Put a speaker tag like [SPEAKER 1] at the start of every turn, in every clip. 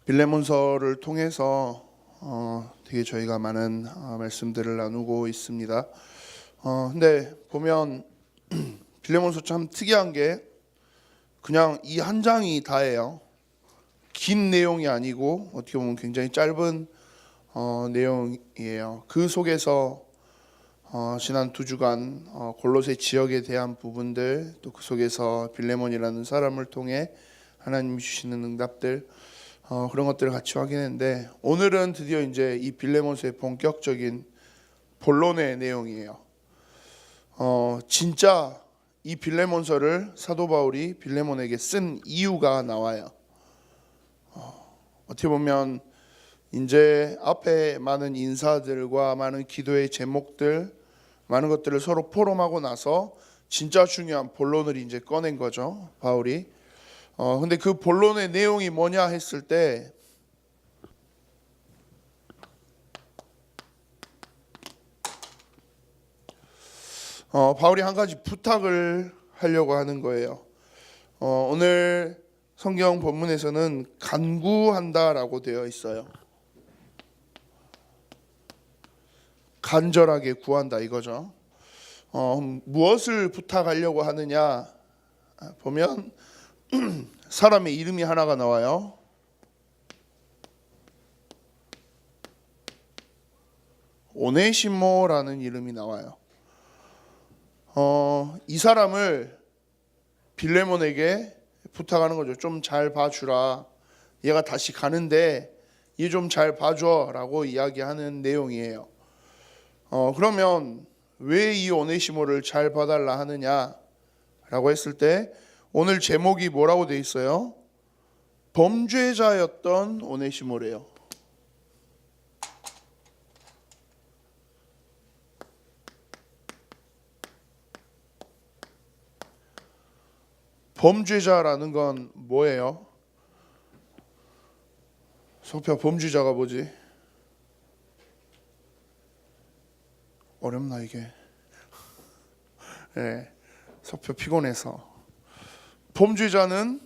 [SPEAKER 1] 빌레몬서를 통해서 되게 저희가 많은 말씀들을 나누고 있습니다. 근데 보면 빌레몬서 참 특이한 게 그냥 이 한 장이 다예요. 긴 내용이 아니고 어떻게 보면 굉장히 짧은 내용이에요. 그 속에서 지난 2주간 골로새 지역에 대한 부분들, 또 그 속에서 빌레몬이라는 사람을 통해 하나님이 주시는 응답들, 그런 것들을 같이 확인했는데, 오늘은 드디어 이제 이 빌레몬서의 본격적인 본론의 내용이에요. 진짜 이 빌레몬서를 사도 바울이 빌레몬에게 쓴 이유가 나와요. 어떻게 보면 이제 앞에 많은 인사들과 많은 기도의 제목들, 많은 것들을 서로 포럼하고 나서 진짜 중요한 본론을 이제 꺼낸 거죠, 바울이. 근데 그 본론의 내용이 뭐냐 했을 때, 바울이 한 가지 부탁을 하려고 하는 거예요. 오늘 성경 본문에서는 간구한다라고 되어 있어요. 간절하게 구한다 이거죠. 무엇을 부탁하려고 하느냐 보면 사람의 이름이 하나가 나와요. 오네시모라는 이름이 나와요. 이 사람을 빌레몬에게 부탁하는 거죠. 좀 잘 봐주라. 얘가 다시 가는데 얘 좀 잘 봐줘라고 이야기하는 내용이에요. 그러면 왜 이 오네시모를 잘 봐달라 하느냐라고 했을 때, 오늘 제목이 뭐라고 돼 있어요? 범죄자였던 오네시모래요. 범죄자라는 건 뭐예요? 소피아, 범죄자가 뭐지? 어렵나 이게? 네, 소피아 피곤해서. 범죄자는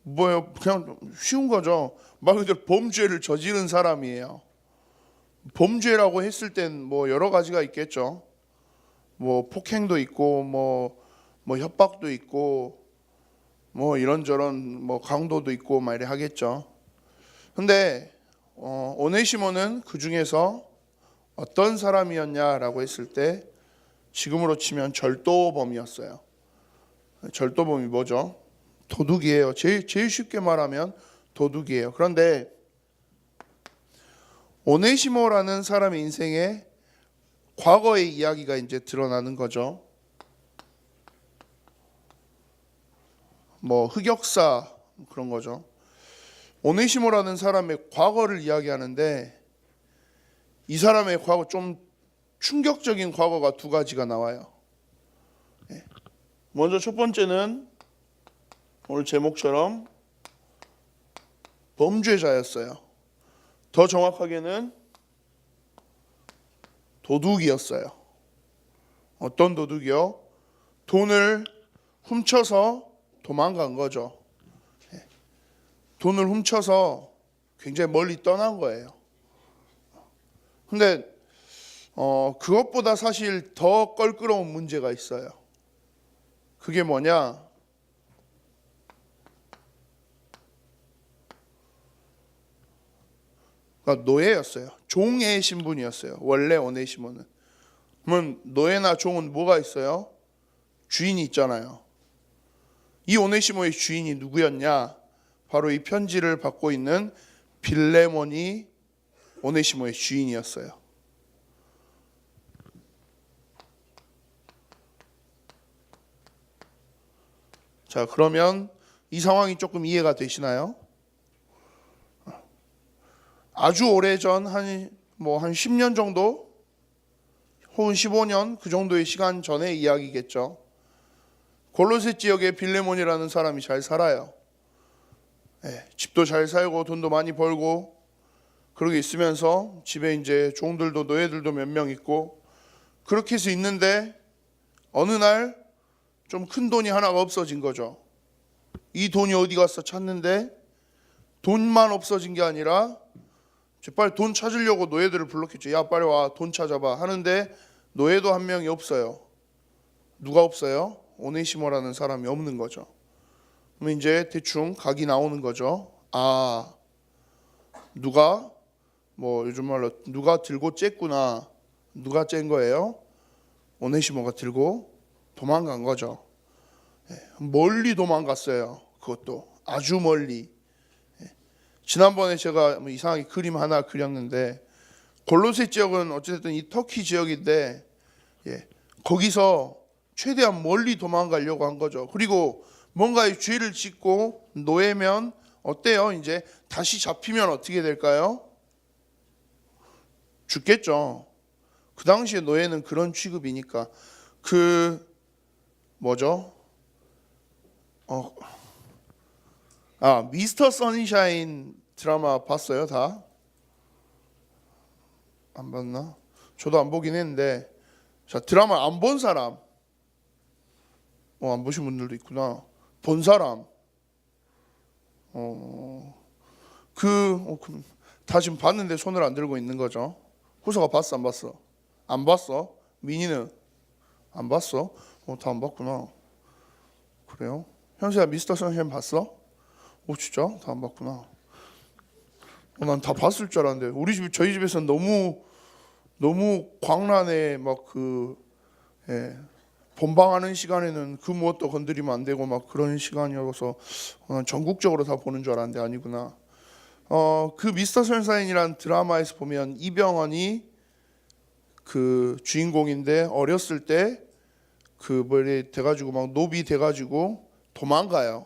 [SPEAKER 1] 뭐예요? 그냥 쉬운 거죠. 말 그대로 범죄를 저지른 사람이에요. 범죄라고 했을 땐 뭐 여러 가지가 있겠죠. 뭐 폭행도 있고 뭐 협박도 있고 뭐 이런저런 뭐 강도도 있고 막 이래 하겠죠. 근데 오네시모는 그 중에서 어떤 사람이었냐라고 했을 때, 지금으로 치면 절도범이었어요. 절도범이 뭐죠? 도둑이에요. 제일 쉽게 말하면 도둑이에요. 그런데 오네시모라는 사람의 인생에 과거의 이야기가 이제 드러나는 거죠. 뭐 흑역사 그런 거죠. 오네시모라는 사람의 과거를 이야기하는데, 이 사람의 과거, 좀 충격적인 과거가 2가지가 나와요. 먼저 첫 번째는 오늘 제목처럼 범죄자였어요. 더 정확하게는 도둑이었어요. 어떤 도둑이요? 돈을 훔쳐서 도망간 거죠. 돈을 훔쳐서 굉장히 멀리 떠난 거예요. 근데 그것보다 사실 더 껄끄러운 문제가 있어요. 그게 뭐냐? 그러니까 노예였어요. 종의 신분이었어요. 원래 오네시모는. 그러면 노예나 종은 뭐가 있어요? 주인이 있잖아요. 이 오네시모의 주인이 누구였냐? 바로 이 편지를 받고 있는 빌레몬이 오네시모의 주인이었어요. 자, 그러면 이 상황이 조금 이해가 되시나요? 아주 오래전 한 10년 정도 혹은 15년 그 정도의 시간 전의 이야기겠죠. 골로새 지역에 빌레몬이라는 사람이 잘 살아요. 집도 잘 살고 돈도 많이 벌고 그러게 있으면서 집에 이제 종들도 노예들도 몇 명 있고 그렇게 해서 있는데, 어느 날 좀 큰 돈이 하나가 없어진 거죠. 이 돈이 어디 갔어 찾는데 돈만 없어진 게 아니라 빨리 돈 찾으려고 노예들을 불렀겠죠. 야 빨리 와 돈 찾아봐 하는데 노예도 한 명이 없어요. 누가 없어요? 오네시모라는 사람이 없는 거죠. 그럼 이제 대충 각이 나오는 거죠. 아 누가 뭐 요즘 말로 누가 들고 쬐구나. 누가 쬐인 거예요? 오네시모가 들고 도망간 거죠. 멀리 도망갔어요. 그것도 아주 멀리. 지난번에 제가 뭐 이상하게 그림 하나 그렸는데 골로새 지역은 어쨌든 이 터키 지역인데 거기서 최대한 멀리 도망가려고 한 거죠. 그리고 뭔가의 죄를 짓고 노예면 어때요? 이제 다시 잡히면 어떻게 될까요? 죽겠죠. 그 당시에 노예는 그런 취급이니까. 뭐죠? 미스터 선샤인 드라마 봤어요? 다? 안 봤나? 저도 안 보긴 했는데 자 드라마 안 본 사람 안 보신 분들도 있구나. 본 사람 다 지금 봤는데 손을 안 들고 있는 거죠. 호서가 봤어 안 봤어? 안 봤어? 민희는 안 봤어? 다 안 봤구나. 그래요? 현수야 미스터 선샤인 봤어? 진짜? 다 안 봤구나. 난 다 봤을 줄 알았는데 저희 집에서는 너무 광란에 막 본방하는 시간에는 그 무엇도 건드리면 안 되고 막 그런 시간이어서 난 전국적으로 다 보는 줄 알았는데 아니구나. 그 미스터 선샤인이라는 드라마에서 보면 이병헌이 그 주인공인데 어렸을 때 뭐래 돼가지고 막 노비 돼가지고 도망가요.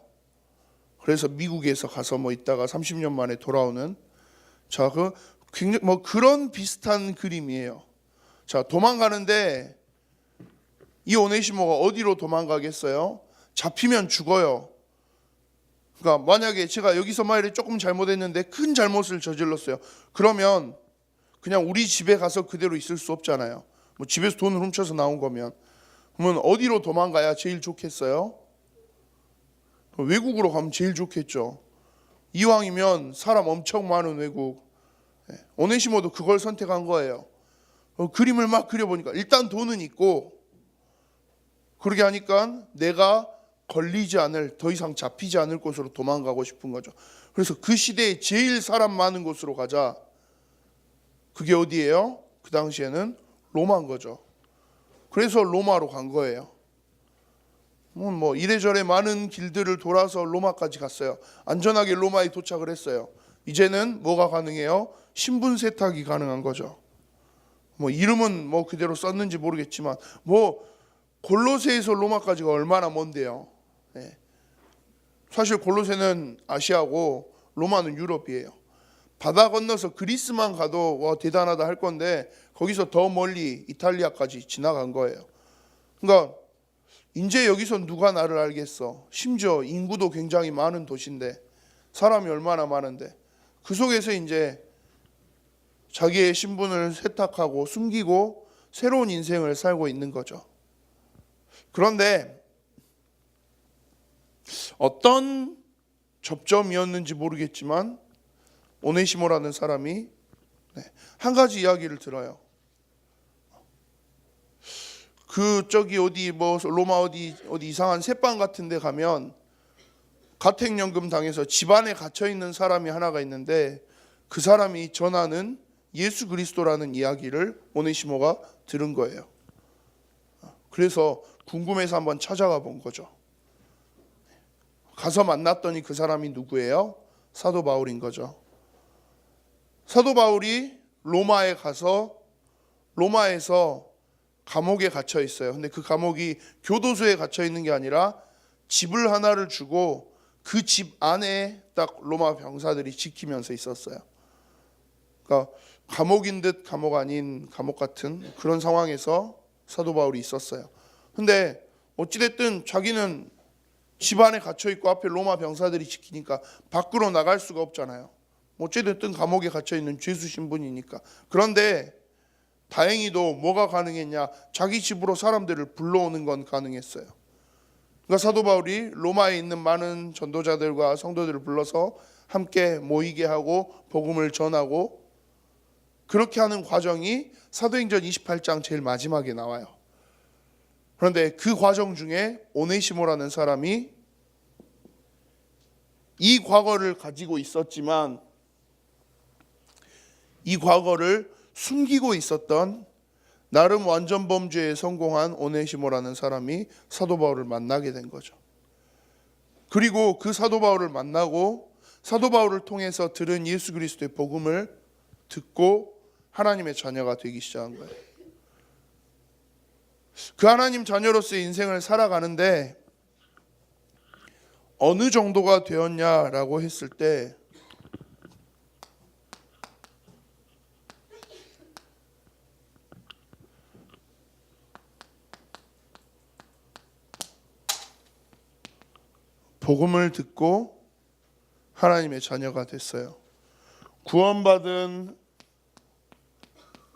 [SPEAKER 1] 그래서 미국에서 가서 뭐 있다가 30년 만에 돌아오는 굉장히 뭐 그런 비슷한 그림이에요. 자 도망가는데 이 오네시모가 어디로 도망가겠어요? 잡히면 죽어요. 그러니까 만약에 제가 여기서 말이 조금 잘못했는데 큰 잘못을 저질렀어요. 그러면 그냥 우리 집에 가서 그대로 있을 수 없잖아요. 뭐 집에서 돈을 훔쳐서 나온 거면 그러면 어디로 도망가야 제일 좋겠어요? 외국으로 가면 제일 좋겠죠. 이왕이면 사람 엄청 많은 외국. 오네시모도 그걸 선택한 거예요. 그림을 막 그려보니까 일단 돈은 있고 그렇게 하니까 내가 걸리지 않을 더 이상 잡히지 않을 곳으로 도망가고 싶은 거죠. 그래서 그 시대에 제일 사람 많은 곳으로 가자. 그게 어디예요? 그 당시에는 로마인 거죠. 그래서 로마로 간 거예요. 뭐 이래저래 많은 길들을 돌아서 로마까지 갔어요. 안전하게 로마에 도착을 했어요. 이제는 뭐가 가능해요? 신분 세탁이 가능한 거죠. 뭐 이름은 뭐 그대로 썼는지 모르겠지만 뭐 골로새에서 로마까지가 얼마나 먼데요. 사실 골로새는 아시아고 로마는 유럽이에요. 바다 건너서 그리스만 가도 와 대단하다 할 건데 거기서 더 멀리 이탈리아까지 지나간 거예요. 그러니까 이제 여기서 누가 나를 알겠어. 심지어 인구도 굉장히 많은 도시인데 사람이 얼마나 많은데 그 속에서 이제 자기의 신분을 세탁하고 숨기고 새로운 인생을 살고 있는 거죠. 그런데 어떤 접점이었는지 모르겠지만 오네시모라는 사람이 한 가지 이야기를 들어요. 저기 어디 뭐 로마 어디 이상한 새빵 같은 데 가면 가택연금 당해서 집안에 갇혀 있는 사람이 하나가 있는데 그 사람이 전하는 예수 그리스도라는 이야기를 오네시모가 들은 거예요. 그래서 궁금해서 한번 찾아가 본 거죠. 가서 만났더니 그 사람이 누구예요? 사도 바울인 거죠. 사도 바울이 로마에 가서 로마에서 감옥에 갇혀 있어요. 근데 그 감옥이 교도소에 갇혀 있는 게 아니라 집을 하나를 주고 그 집 안에 딱 로마 병사들이 지키면서 있었어요. 그러니까 감옥인 듯 감옥 아닌 감옥 같은 그런 상황에서 사도 바울이 있었어요. 근데 어찌됐든 자기는 집 안에 갇혀 있고 앞에 로마 병사들이 지키니까 밖으로 나갈 수가 없잖아요. 어찌됐든 감옥에 갇혀 있는 죄수 신분이니까. 그런데 다행히도 뭐가 가능했냐? 자기 집으로 사람들을 불러오는 건 가능했어요. 그러니까 사도 바울이 로마에 있는 많은 전도자들과 성도들을 불러서 함께 모이게 하고 복음을 전하고 그렇게 하는 과정이 사도행전 28장 제일 마지막에 나와요. 그런데 그 과정 중에 오네시모라는 사람이 이 과거를 가지고 있었지만 이 과거를 숨기고 있었던 나름 완전 범죄에 성공한 오네시모라는 사람이 사도 바울을 만나게 된 거죠. 그리고 그 사도 바울을 만나고 사도 바울을 통해서 들은 예수 그리스도의 복음을 듣고 하나님의 자녀가 되기 시작한 거예요. 그 하나님 자녀로서의 인생을 살아가는데 어느 정도가 되었냐라고 했을 때 복음을 듣고 하나님의 자녀가 됐어요. 구원받은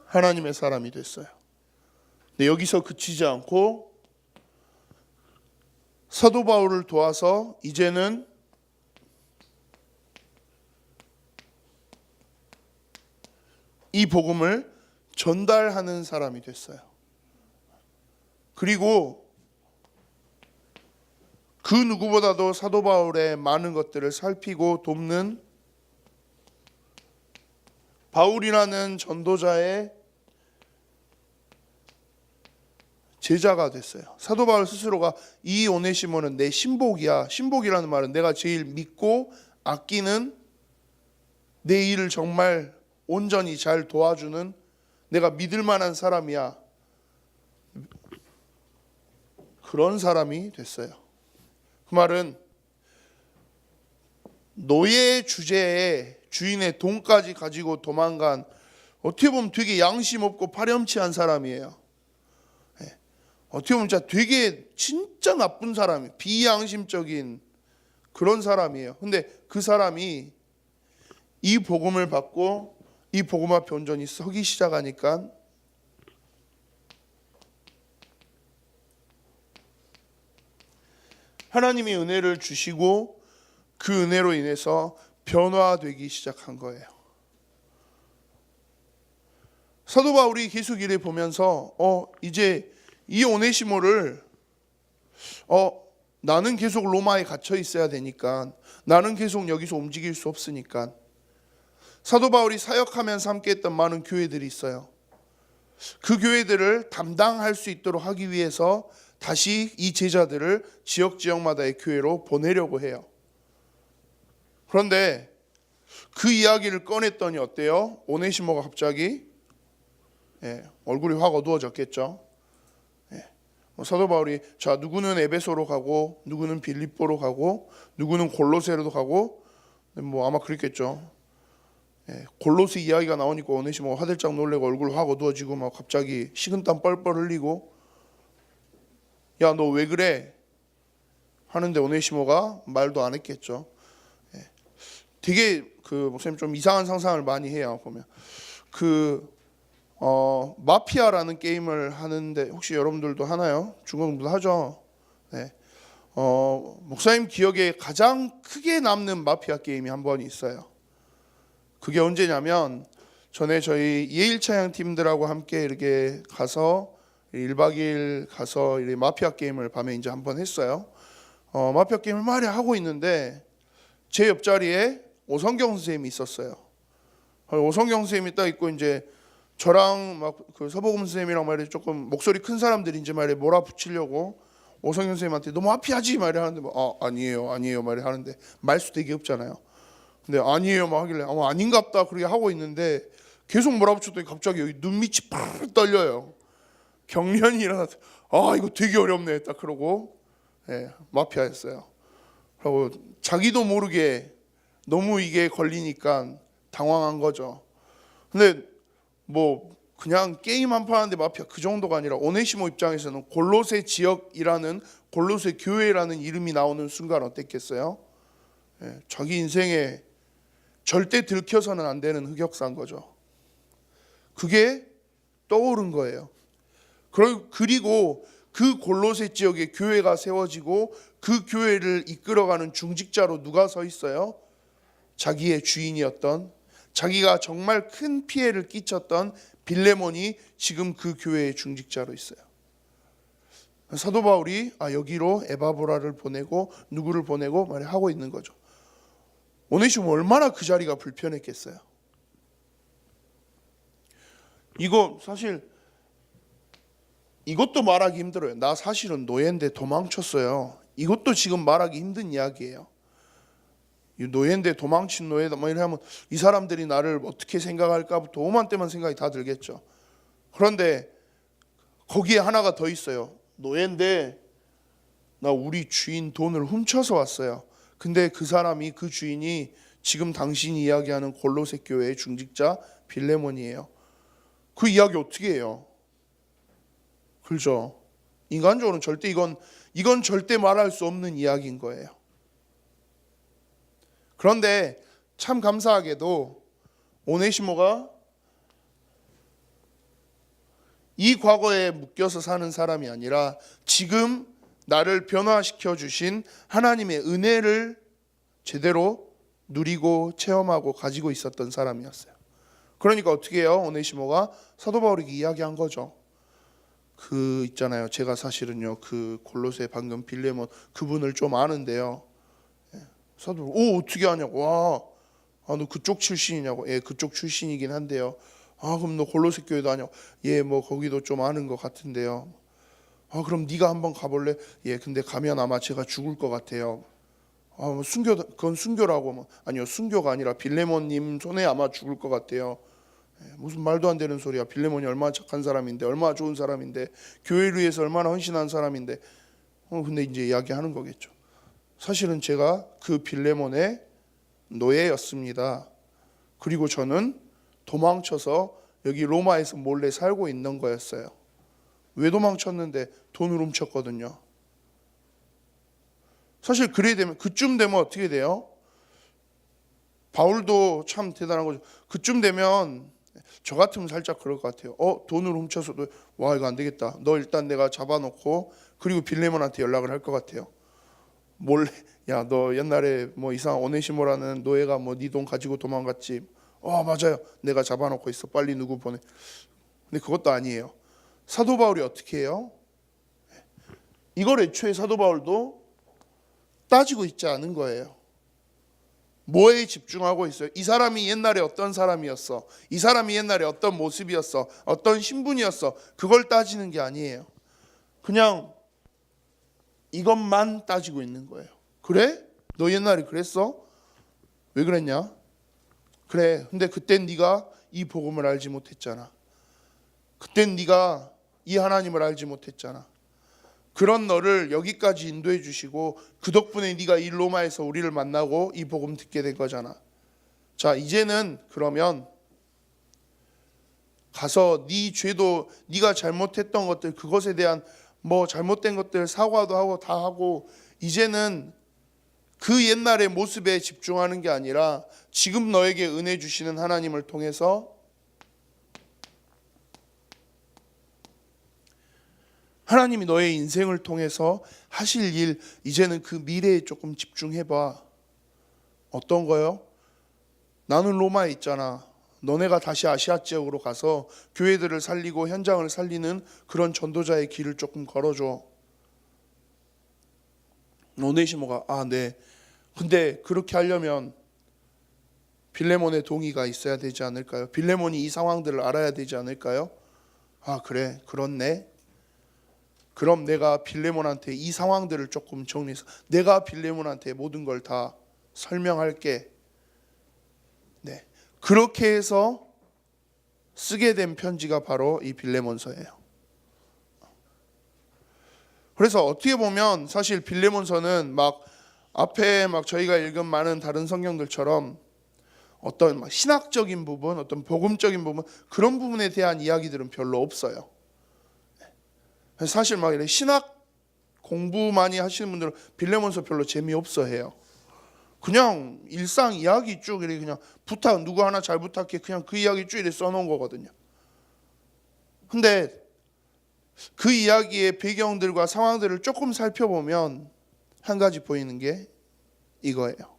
[SPEAKER 1] 하나님의 사람이 됐어요. 근데 여기서 그치지 않고 사도 바울을 도와서 이제는 이 복음을 전달하는 사람이 됐어요. 그리고 그 누구보다도 사도 바울의 많은 것들을 살피고 돕는 바울이라는 전도자의 제자가 됐어요. 사도 바울 스스로가 이 오네시모는 내 신복이야. 신복이라는 말은 내가 제일 믿고 아끼는, 내 일을 정말 온전히 잘 도와주는, 내가 믿을 만한 사람이야. 그런 사람이 됐어요. 그 말은 노예 주제에 주인의 돈까지 가지고 도망간, 어떻게 보면 되게 양심 없고 파렴치한 사람이에요. 어떻게 보면 진짜 나쁜 사람이에요. 비양심적인 그런 사람이에요. 근데 그 사람이 이 복음을 받고 이 복음 앞에 온전히 서기 시작하니까 하나님이 은혜를 주시고 그 은혜로 인해서 변화되기 시작한 거예요. 사도 바울이 계속 일을 보면서 이제 이 오네시모를 나는 계속 로마에 갇혀 있어야 되니까, 나는 계속 여기서 움직일 수 없으니까 사도 바울이 사역하면서 함께 했던 많은 교회들이 있어요. 그 교회들을 담당할 수 있도록 하기 위해서 다시 이 제자들을 지역마다의 교회로 보내려고 해요. 그런데 그 이야기를 꺼냈더니 어때요? 오네시모가 갑자기 얼굴이 확 어두워졌겠죠. 사도 바울이 자, 누구는 에베소로 가고 누구는 빌립보로 가고 누구는 골로새로 가고 뭐 아마 그랬겠죠. 골로새 이야기가 나오니까 오네시모가 화들짝 놀래고 얼굴 확 어두워지고 막 갑자기 식은땀 뻘뻘 흘리고, 야, 너 왜 그래? 하는데 오네시모가 말도 안 했겠죠. 되게 그 목사님 좀 이상한 상상을 많이 해요. 보면 마피아라는 게임을 하는데 혹시 여러분들도 하나요? 중국분도 하죠. 목사님 기억에 가장 크게 남는 마피아 게임이 한 번 있어요. 그게 언제냐면 전에 저희 예일차양 팀들하고 함께 이렇게 가서 1박 2일 가서 마피아 게임을 밤에 이제 한번 했어요. 마피아 게임을 말이 하고 있는데 제 옆자리에 오성경 선생님이 있었어요. 오성경 선생님이 딱 있고 이제 저랑 막 그 서보금 선생님이랑 말이 조금 목소리 큰 사람들이 이제 말이 몰아붙이려고 오성경 선생님한테 너무 마피아지 말이 하는데 아니에요 말이 하는데 말수 되게 없잖아요. 근데 아니에요 막 하길래 아닌갑다 그렇게 하고 있는데 계속 몰아붙였더니 갑자기 여기 눈밑이 팍 떨려요. 경련이 일어나서 이거 되게 어렵네 딱 그러고 마피아였어요. 그리고 자기도 모르게 너무 이게 걸리니까 당황한 거죠. 근데 뭐 그냥 게임 한 판 하는데 마피아 그 정도가 아니라 오네시모 입장에서는 골로새 지역이라는 골로새 교회라는 이름이 나오는 순간 어땠겠어요? 자기 인생에 절대 들켜서는 안 되는 흑역사인 거죠. 그게 떠오른 거예요. 그리고 그 골로새 지역에 교회가 세워지고 그 교회를 이끌어가는 중직자로 누가 서 있어요? 자기의 주인이었던, 자기가 정말 큰 피해를 끼쳤던 빌레몬이 지금 그 교회의 중직자로 있어요. 사도 바울이 여기로 에바브라를 보내고 누구를 보내고 하고 있는 거죠. 오네시모 얼마나 그 자리가 불편했겠어요. 이거 사실 이것도 말하기 힘들어요. 나 사실은 노예인데 도망쳤어요. 이것도 지금 말하기 힘든 이야기예요. 노예인데 도망친 노예다 이러면 이 사람들이 나를 어떻게 생각할까부터 오만때만 생각이 다 들겠죠. 그런데 거기에 하나가 더 있어요. 노예인데 나 우리 주인 돈을 훔쳐서 왔어요. 근데 그 사람이, 그 주인이 지금 당신이 이야기하는 골로새 교회의 중직자 빌레몬이에요. 그 이야기 어떻게 해요? 그렇죠. 인간적으로는 절대 이건 절대 말할 수 없는 이야기인 거예요. 그런데 참 감사하게도 오네시모가 이 과거에 묶여서 사는 사람이 아니라 지금 나를 변화시켜 주신 하나님의 은혜를 제대로 누리고 체험하고 가지고 있었던 사람이었어요. 그러니까 어떻게 해요? 오네시모가 사도 바울에게 이야기한 거죠. 그 있잖아요. 제가 사실은요 그 골로새 방금 빌레몬 그분을 좀 아는데요. 사도 어떻게 아냐고. 너 그쪽 출신이냐고. 예, 그쪽 출신이긴 한데요. 그럼 너 골로새 교회도 아냐고. 예, 뭐 거기도 좀 아는 것 같은데요. 그럼 네가 한번 가볼래? 예, 근데 가면 아마 제가 죽을 것 같아요. 뭐 순교, 그건 순교라고. 아니요, 순교가 아니라 빌레몬님 손에 아마 죽을 것 같아요. 무슨 말도 안 되는 소리야. 빌레몬이 얼마나 착한 사람인데, 얼마나 좋은 사람인데, 교회를 위해서 얼마나 헌신한 사람인데. 근데 이제 이야기하는 거겠죠. 사실은 제가 그 빌레몬의 노예였습니다. 그리고 저는 도망쳐서 여기 로마에서 몰래 살고 있는 거였어요. 왜 도망쳤는데? 돈을 훔쳤거든요. 사실 그쯤 되면 어떻게 돼요? 바울도 참 대단한 거죠. 그쯤 되면 저 같으면 살짝 그럴 것 같아요. 돈을 훔쳐서도 이거 안 되겠다. 너 일단 내가 잡아놓고 그리고 빌레몬한테 연락을 할 것 같아요. 몰래 야, 너 옛날에 뭐 이상한 오네시모라는 노예가 뭐 네 돈 가지고 도망갔지. 맞아요. 내가 잡아놓고 있어. 빨리 누구 보내. 근데 그것도 아니에요. 사도 바울이 어떻게 해요? 이걸 애초에 사도 바울도 따지고 있지 않은 거예요. 뭐에 집중하고 있어요? 이 사람이 옛날에 어떤 사람이었어? 이 사람이 옛날에 어떤 모습이었어? 어떤 신분이었어? 그걸 따지는 게 아니에요. 그냥 이것만 따지고 있는 거예요. 그래? 너 옛날에 그랬어? 왜 그랬냐? 그래. 근데 그땐 네가 이 복음을 알지 못했잖아. 그땐 네가 이 하나님을 알지 못했잖아. 그런 너를 여기까지 인도해 주시고 그 덕분에 네가 이 로마에서 우리를 만나고 이 복음 듣게 된 거잖아. 자, 이제는 그러면 가서 네 죄도 네가 잘못했던 것들 그것에 대한 뭐 잘못된 것들 사과도 하고 다 하고 이제는 그 옛날의 모습에 집중하는 게 아니라 지금 너에게 은혜 주시는 하나님을 통해서 하나님이 너의 인생을 통해서 하실 일 이제는 그 미래에 조금 집중해봐. 어떤 거요? 나는 로마에 있잖아. 너네가 다시 아시아 지역으로 가서 교회들을 살리고 현장을 살리는 그런 전도자의 길을 조금 걸어줘. 오네시모가 네. 근데 그렇게 하려면 빌레몬의 동의가 있어야 되지 않을까요? 빌레몬이 이 상황들을 알아야 되지 않을까요? 그래, 그렇네. 그럼 내가 빌레몬한테 이 상황들을 조금 정리해서 내가 빌레몬한테 모든 걸 다 설명할게. 네, 그렇게 해서 쓰게 된 편지가 바로 이 빌레몬서예요. 그래서 어떻게 보면 사실 빌레몬서는 막 앞에 막 저희가 읽은 많은 다른 성경들처럼 어떤 막 신학적인 부분, 어떤 복음적인 부분 그런 부분에 대한 이야기들은 별로 없어요. 사실 막 이렇게 신학 공부 많이 하시는 분들은 빌레몬서 별로 재미없어 해요. 그냥 일상 이야기 쭉 이렇게 그냥 부탁 누구 하나 잘 부탁해 그냥 그 이야기 쭉 이렇게 써놓은 거거든요. 근데 그 이야기의 배경들과 상황들을 조금 살펴보면 한 가지 보이는 게 이거예요.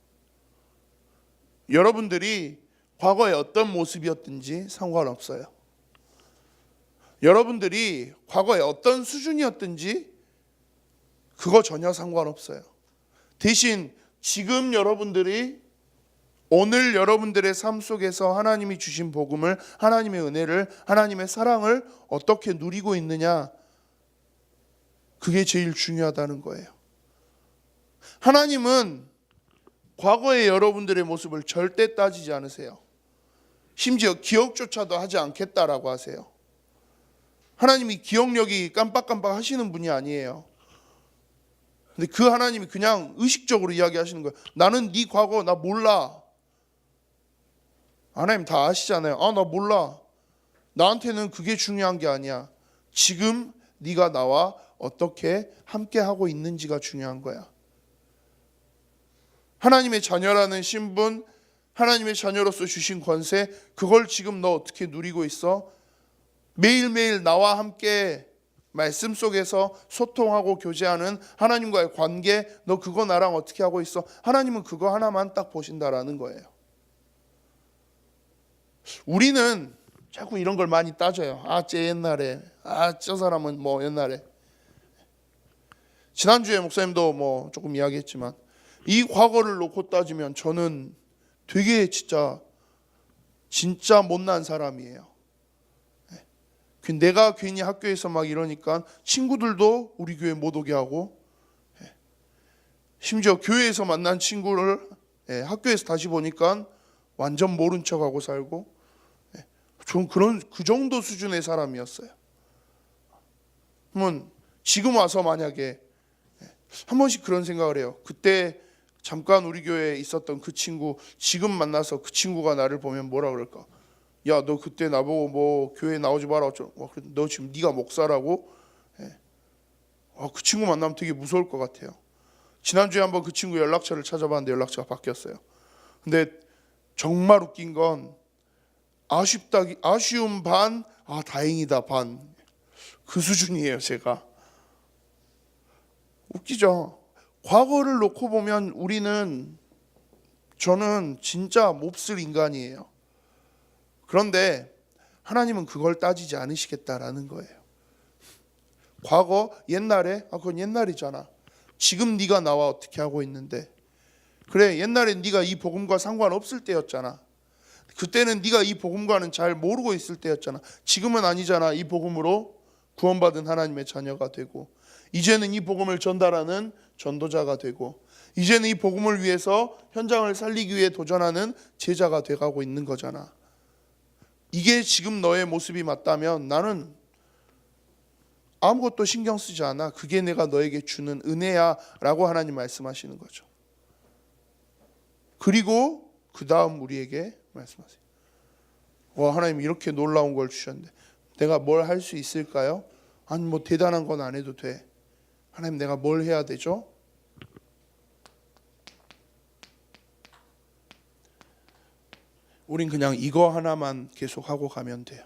[SPEAKER 1] 여러분들이 과거에 어떤 모습이었든지 상관없어요. 여러분들이 과거에 어떤 수준이었든지 그거 전혀 상관없어요. 대신 지금 여러분들이 오늘 여러분들의 삶 속에서 하나님이 주신 복음을, 하나님의 은혜를, 하나님의 사랑을 어떻게 누리고 있느냐, 그게 제일 중요하다는 거예요. 하나님은 과거의 여러분들의 모습을 절대 따지지 않으세요. 심지어 기억조차도 하지 않겠다라고 하세요. 하나님이 기억력이 깜빡깜빡 하시는 분이 아니에요. 근데 그 하나님이 그냥 의식적으로 이야기하시는 거예요. 나는 네 과거 나 몰라. 하나님 다 아시잖아요. 나 몰라. 나한테는 그게 중요한 게 아니야. 지금 네가 나와 어떻게 함께 하고 있는지가 중요한 거야. 하나님의 자녀라는 신분, 하나님의 자녀로서 주신 권세, 그걸 지금 너 어떻게 누리고 있어? 매일매일 나와 함께 말씀 속에서 소통하고 교제하는 하나님과의 관계, 너 그거 나랑 어떻게 하고 있어? 하나님은 그거 하나만 딱 보신다라는 거예요. 우리는 자꾸 이런 걸 많이 따져요. 쟤 옛날에, 저 사람은 뭐 옛날에. 지난주에 목사님도 조금 이야기했지만 이 과거를 놓고 따지면 저는 되게 진짜 못난 사람이에요. 내가 괜히 학교에서 막 이러니까 친구들도 우리 교회 못 오게 하고, 심지어 교회에서 만난 친구를 학교에서 다시 보니까 완전 모른 척하고 살고, 좀 그 정도 수준의 사람이었어요. 그러면 지금 와서 만약에 한 번씩 그런 생각을 해요. 그때 잠깐 우리 교회에 있었던 그 친구 지금 만나서 그 친구가 나를 보면 뭐라 그럴까? 야, 너 그때 나보고 뭐 교회 나오지 마라. 너 지금 네가 목사라고? 그 친구 만나면 되게 무서울 것 같아요. 지난주에 한번 그 친구 연락처를 찾아봤는데 연락처가 바뀌었어요. 근데 정말 웃긴 건 아쉬움 반, 다행이다 반. 그 수준이에요, 제가. 웃기죠? 과거를 놓고 보면 저는 진짜 몹쓸 인간이에요. 그런데 하나님은 그걸 따지지 않으시겠다라는 거예요. 과거, 옛날에, 그건 옛날이잖아. 지금 네가 나와 어떻게 하고 있는데. 그래, 옛날에 네가 이 복음과 상관없을 때였잖아. 그때는 네가 이 복음과는 잘 모르고 있을 때였잖아. 지금은 아니잖아. 이 복음으로 구원받은 하나님의 자녀가 되고, 이제는 이 복음을 전달하는 전도자가 되고, 이제는 이 복음을 위해서 현장을 살리기 위해 도전하는 제자가 돼가고 있는 거잖아. 이게 지금 너의 모습이 맞다면 나는 아무것도 신경 쓰지 않아. 그게 내가 너에게 주는 은혜야 라고 하나님 말씀하시는 거죠. 그리고 그 다음 우리에게 말씀하세요. 하나님 이렇게 놀라운 걸 주셨는데 내가 뭘 할 수 있을까요? 아니 대단한 건 안 해도 돼. 하나님 내가 뭘 해야 되죠? 우린 그냥 이거 하나만 계속하고 가면 돼요.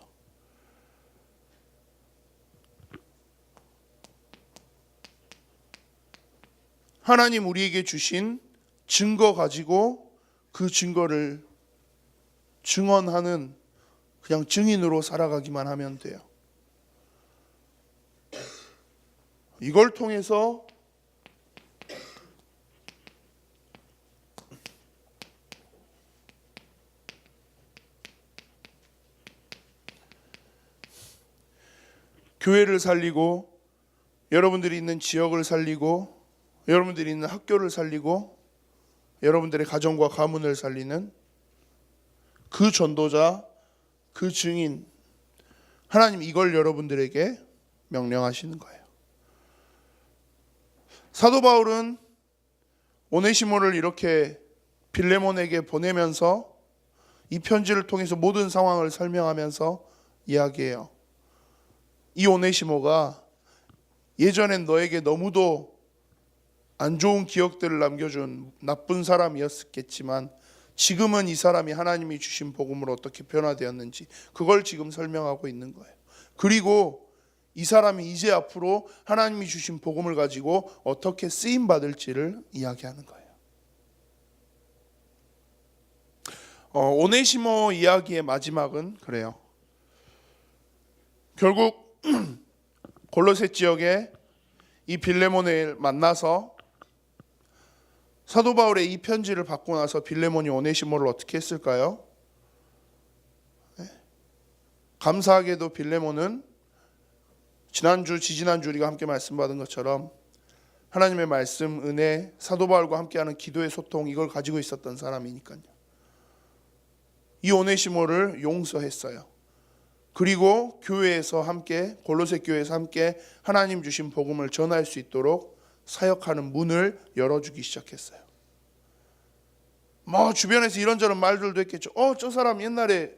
[SPEAKER 1] 하나님 우리에게 주신 증거 가지고 그 증거를 증언하는 그냥 증인으로 살아가기만 하면 돼요. 이걸 통해서 교회를 살리고, 여러분들이 있는 지역을 살리고, 여러분들이 있는 학교를 살리고, 여러분들의 가정과 가문을 살리는 그 전도자, 그 증인, 하나님 이걸 여러분들에게 명령하시는 거예요. 사도 바울은 오네시모를 이렇게 빌레몬에게 보내면서 이 편지를 통해서 모든 상황을 설명하면서 이야기해요. 이 오네시모가 예전엔 너에게 너무도 안 좋은 기억들을 남겨준 나쁜 사람이었겠지만 지금은 이 사람이 하나님이 주신 복음으로 어떻게 변화되었는지 그걸 지금 설명하고 있는 거예요. 그리고 이 사람이 이제 앞으로 하나님이 주신 복음을 가지고 어떻게 쓰임 받을지를 이야기하는 거예요. 오네시모 이야기의 마지막은 그래요. 결국 골로새 지역에 이 빌레몬을 만나서 사도 바울의 이 편지를 받고 나서 빌레몬이 오네시모를 어떻게 했을까요? 감사하게도 빌레몬은 지지난주 우리가 함께 말씀 받은 것처럼 하나님의 말씀, 은혜, 사도 바울과 함께하는 기도의 소통, 이걸 가지고 있었던 사람이니까요. 이 오네시모를 용서했어요. 그리고 교회에서 함께, 골로새 교회에서 함께 하나님 주신 복음을 전할 수 있도록 사역하는 문을 열어주기 시작했어요. 주변에서 이런저런 말들도 했겠죠. 저 사람 옛날에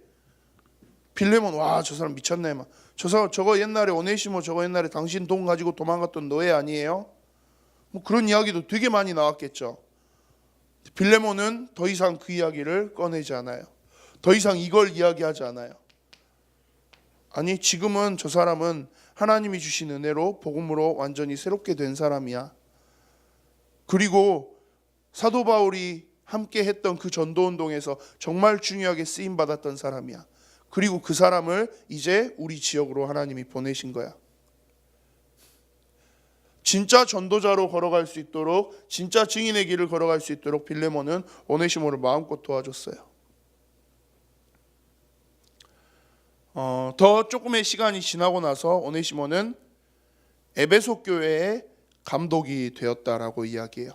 [SPEAKER 1] 빌레몬, 와, 저 사람 미쳤네. 저거 옛날에 오네시모, 저거 옛날에 당신 돈 가지고 도망갔던 노예 아니에요? 그런 이야기도 되게 많이 나왔겠죠. 빌레몬은 더 이상 그 이야기를 꺼내지 않아요. 더 이상 이걸 이야기하지 않아요. 아니, 지금은 저 사람은 하나님이 주신 은혜로 복음으로 완전히 새롭게 된 사람이야. 그리고 사도 바울이 함께 했던 그 전도운동에서 정말 중요하게 쓰임받았던 사람이야. 그리고 그 사람을 이제 우리 지역으로 하나님이 보내신 거야. 진짜 전도자로 걸어갈 수 있도록, 진짜 증인의 길을 걸어갈 수 있도록 빌레몬은 오네시모를 마음껏 도와줬어요. 더 조금의 시간이 지나고 나서 오네시모는 에베소 교회의 감독이 되었다라고 이야기해요.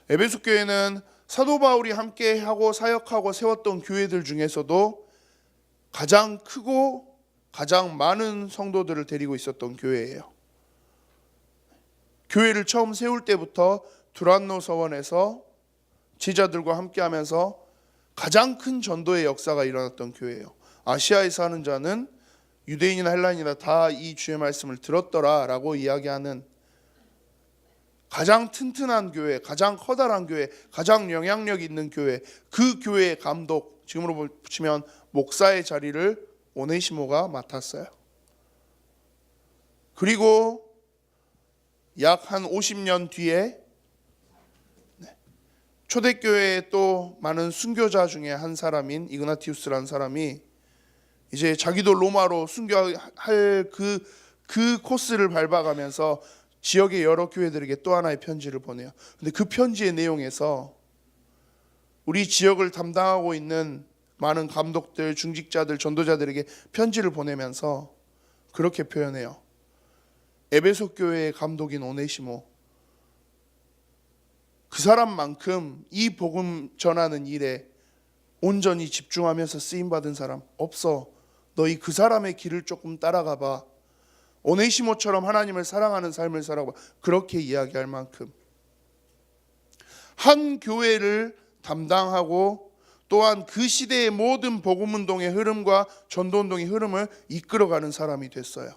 [SPEAKER 1] 에베소 교회는 사도 바울이 함께하고 사역하고 세웠던 교회들 중에서도 가장 크고 가장 많은 성도들을 데리고 있었던 교회예요. 교회를 처음 세울 때부터 두란노 서원에서 제자들과 함께하면서 가장 큰 전도의 역사가 일어났던 교회예요. 아시아에서 하는 자는 유대인이나 헬라인이나 다 이 주의 말씀을 들었더라라고 이야기하는 가장 튼튼한 교회, 가장 커다란 교회, 가장 영향력 있는 교회, 그 교회의 감독, 지금으로 보시면 목사의 자리를 오네시모가 맡았어요. 그리고 약 한 50년 뒤에 초대교회에 또 많은 순교자 중에 한 사람인 이그나티우스라는 사람이 이제 자기도 로마로 순교할 그 코스를 밟아가면서 지역의 여러 교회들에게 또 하나의 편지를 보내요. 근데 그 편지의 내용에서 우리 지역을 담당하고 있는 많은 감독들, 중직자들, 전도자들에게 편지를 보내면서 그렇게 표현해요. 에베소 교회의 감독인 오네시모, 그 사람만큼 이 복음 전하는 일에 온전히 집중하면서 쓰임받은 사람 없어. 너희 그 사람의 길을 조금 따라가 봐. 오네시모처럼 하나님을 사랑하는 삶을 살아봐. 그렇게 이야기할 만큼 한 교회를 담당하고 또한 그 시대의 모든 복음운동의 흐름과 전도운동의 흐름을 이끌어가는 사람이 됐어요.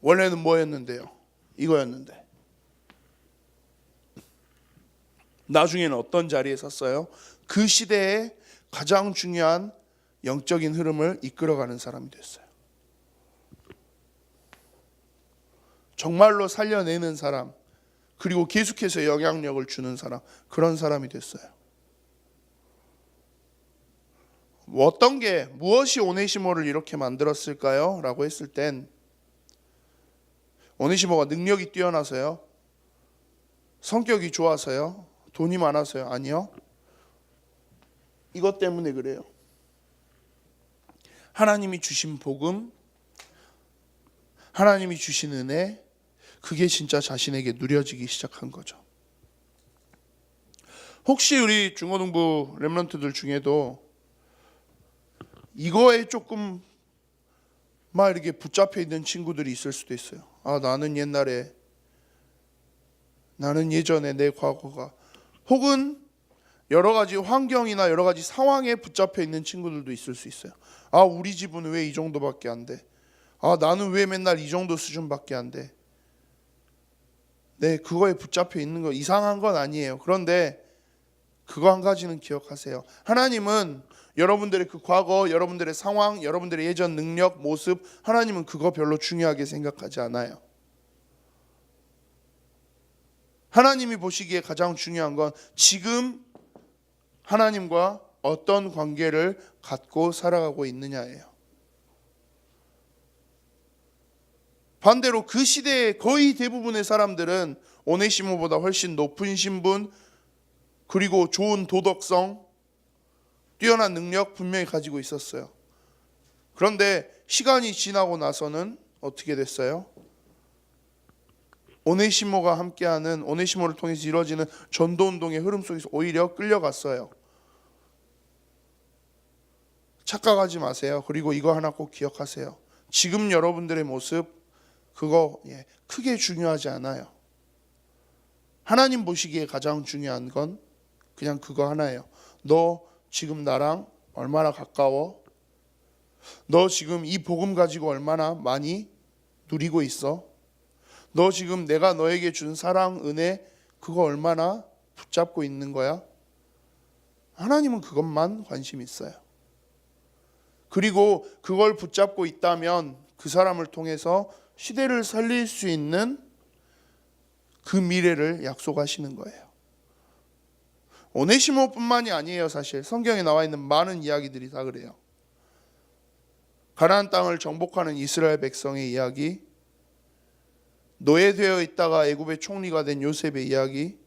[SPEAKER 1] 원래는 뭐였는데요? 이거였는데 나중에는 어떤 자리에 섰어요? 그 시대의 가장 중요한 영적인 흐름을 이끌어가는 사람이 됐어요. 정말로 살려내는 사람, 그리고 계속해서 영향력을 주는 사람, 그런 사람이 됐어요. 무엇이 오네시모를 이렇게 만들었을까요? 라고 했을 땐 오네시모가 능력이 뛰어나서요? 성격이 좋아서요? 돈이 많아서요? 아니요. 이것 때문에 그래요. 하나님이 주신 복음, 하나님이 주신 은혜, 그게 진짜 자신에게 누려지기 시작한 거죠. 혹시 우리 중고등부 렘넌트들 중에도 이거에 조금 막 이렇게 붙잡혀 있는 친구들이 있을 수도 있어요. 나는 예전에 내 과거가, 혹은 여러 가지 환경이나 여러 가지 상황에 붙잡혀 있는 친구들도 있을 수 있어요. 우리 집은 왜 이 정도밖에 안 돼? 나는 왜 맨날 이 정도 수준밖에 안 돼? 네, 그거에 붙잡혀 있는 거 이상한 건 아니에요. 그런데 그거 한 가지는 기억하세요. 하나님은 여러분들의 그 과거, 여러분들의 상황, 여러분들의 예전 능력, 모습, 하나님은 그거 별로 중요하게 생각하지 않아요. 하나님이 보시기에 가장 중요한 건 지금 하나님과 어떤 관계를 갖고 살아가고 있느냐예요. 반대로 그 시대의 거의 대부분의 사람들은 오네시모보다 훨씬 높은 신분, 그리고 좋은 도덕성, 뛰어난 능력 분명히 가지고 있었어요. 그런데 시간이 지나고 나서는 어떻게 됐어요? 오네시모가 함께하는, 오네시모를 통해서 이루어지는 전도운동의 흐름 속에서 오히려 끌려갔어요. 착각하지 마세요. 그리고 이거 하나 꼭 기억하세요. 지금 여러분들의 모습 그거 크게 중요하지 않아요. 하나님 보시기에 가장 중요한 건 그냥 그거 하나예요. 너 지금 나랑 얼마나 가까워? 너 지금 이 복음 가지고 얼마나 많이 누리고 있어? 너 지금 내가 너에게 준 사랑, 은혜 그거 얼마나 붙잡고 있는 거야? 하나님은 그것만 관심 있어요. 그리고 그걸 붙잡고 있다면 그 사람을 통해서 시대를 살릴 수 있는 그 미래를 약속하시는 거예요. 오네시모뿐만이 아니에요. 사실 성경에 나와 있는 많은 이야기들이 다 그래요. 가나안 땅을 정복하는 이스라엘 백성의 이야기, 노예되어 있다가 애굽의 총리가 된 요셉의 이야기,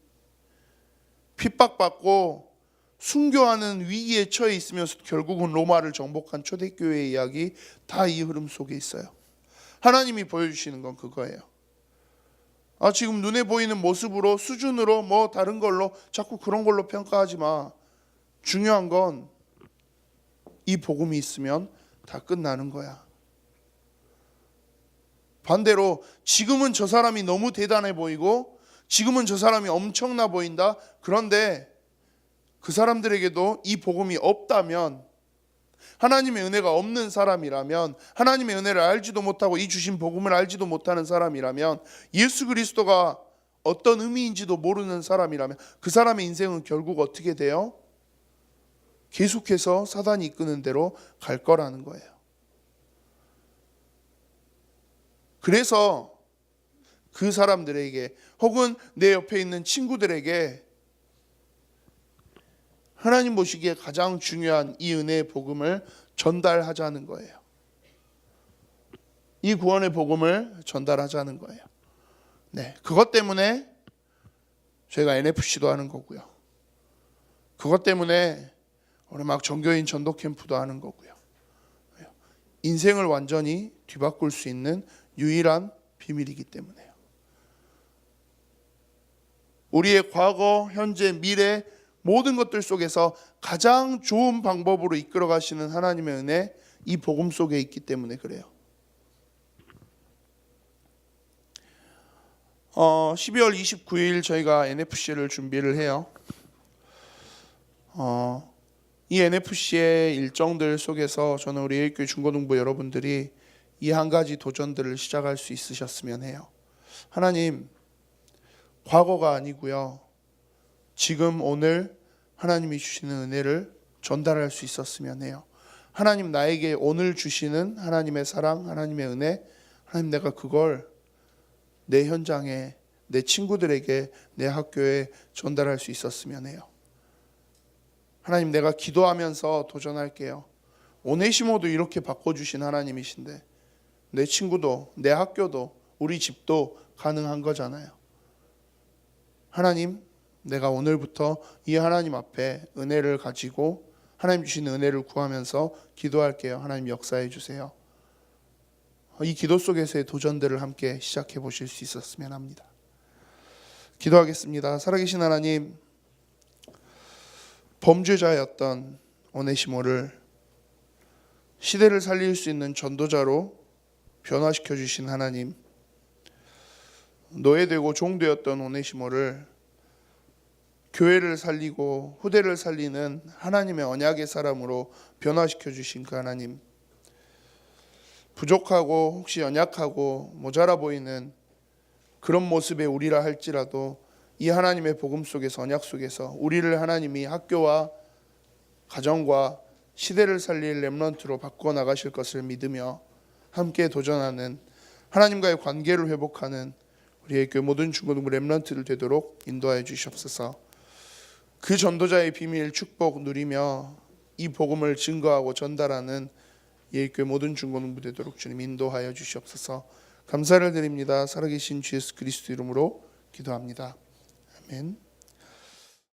[SPEAKER 1] 핍박받고 순교하는 위기에 처해 있으면서 결국은 로마를 정복한 초대교회의 이야기, 다 이 흐름 속에 있어요. 하나님이 보여주시는 건 그거예요. 지금 눈에 보이는 모습으로, 수준으로, 뭐 다른 걸로 자꾸 그런 걸로 평가하지 마. 중요한 건 이 복음이 있으면 다 끝나는 거야. 반대로 지금은 저 사람이 너무 대단해 보이고 지금은 저 사람이 엄청나 보인다. 그런데 그 사람들에게도 이 복음이 없다면, 하나님의 은혜가 없는 사람이라면, 하나님의 은혜를 알지도 못하고 이 주신 복음을 알지도 못하는 사람이라면, 예수 그리스도가 어떤 의미인지도 모르는 사람이라면 그 사람의 인생은 결국 어떻게 돼요? 계속해서 사단이 이끄는 대로 갈 거라는 거예요. 그래서 그 사람들에게, 혹은 내 옆에 있는 친구들에게 하나님 보시기에 가장 중요한 이 은혜의 복음을 전달하자는 거예요. 이 구원의 복음을 전달하자는 거예요. 그것 때문에 저희가 NFC도 하는 거고요. 그것 때문에 우리 막 전교인 전도 캠프도 하는 거고요. 인생을 완전히 뒤바꿀 수 있는 유일한 비밀이기 때문에요. 우리의 과거, 현재, 미래 모든 것들 속에서 가장 좋은 방법으로 이끌어 가시는 하나님의 은혜, 이 복음 속에 있기 때문에 그래요. 12월 29일 저희가 NFC를 준비를 해요. 이 NFC의 일정들 속에서 저는 우리 예일교회 중고등부 여러분들이 이 한 가지 도전들을 시작할 수 있으셨으면 해요. 하나님, 과거가 아니고요, 지금 오늘 하나님이 주시는 은혜를 전달할 수 있었으면 해요. 하나님, 나에게 오늘 주시는 하나님의 사랑, 하나님의 은혜, 하나님, 내가 그걸 내 현장에, 내 친구들에게, 내 학교에 전달할 수 있었으면 해요. 하나님, 내가 기도하면서 도전할게요. 오네시모도 이렇게 바꿔주신 하나님이신데 내 친구도, 내 학교도, 우리 집도 가능한 거잖아요. 하나님, 내가 오늘부터 이 하나님 앞에 은혜를 가지고 하나님 주신 은혜를 구하면서 기도할게요. 하나님, 역사해 주세요. 이 기도 속에서의 도전들을 함께 시작해 보실 수 있었으면 합니다. 기도하겠습니다. 살아계신 하나님, 범죄자였던 오네시모를 시대를 살릴 수 있는 전도자로 변화시켜 주신 하나님, 노예되고 종되었던 오네시모를 교회를 살리고 후대를 살리는 하나님의 언약의 사람으로 변화시켜 주신 그 하나님, 부족하고 혹시 연약하고 모자라 보이는 그런 모습의 우리라 할지라도 이 하나님의 복음 속에서, 언약 속에서 우리를 하나님이 학교와 가정과 시대를 살릴 렘넌트로 바꿔 나가실 것을 믿으며 함께 도전하는, 하나님과의 관계를 회복하는 우리의 교회 모든 중고등부 렘넌트들 되도록 인도하여 주시옵소서. 그 전도자의 비밀 축복 누리며 이 복음을 증거하고 전달하는 예교회 모든 중고등부 되도록 주님 인도하여 주시옵소서. 감사를 드립니다. 살아계신 주 예수 그리스도 이름으로 기도합니다. 아멘.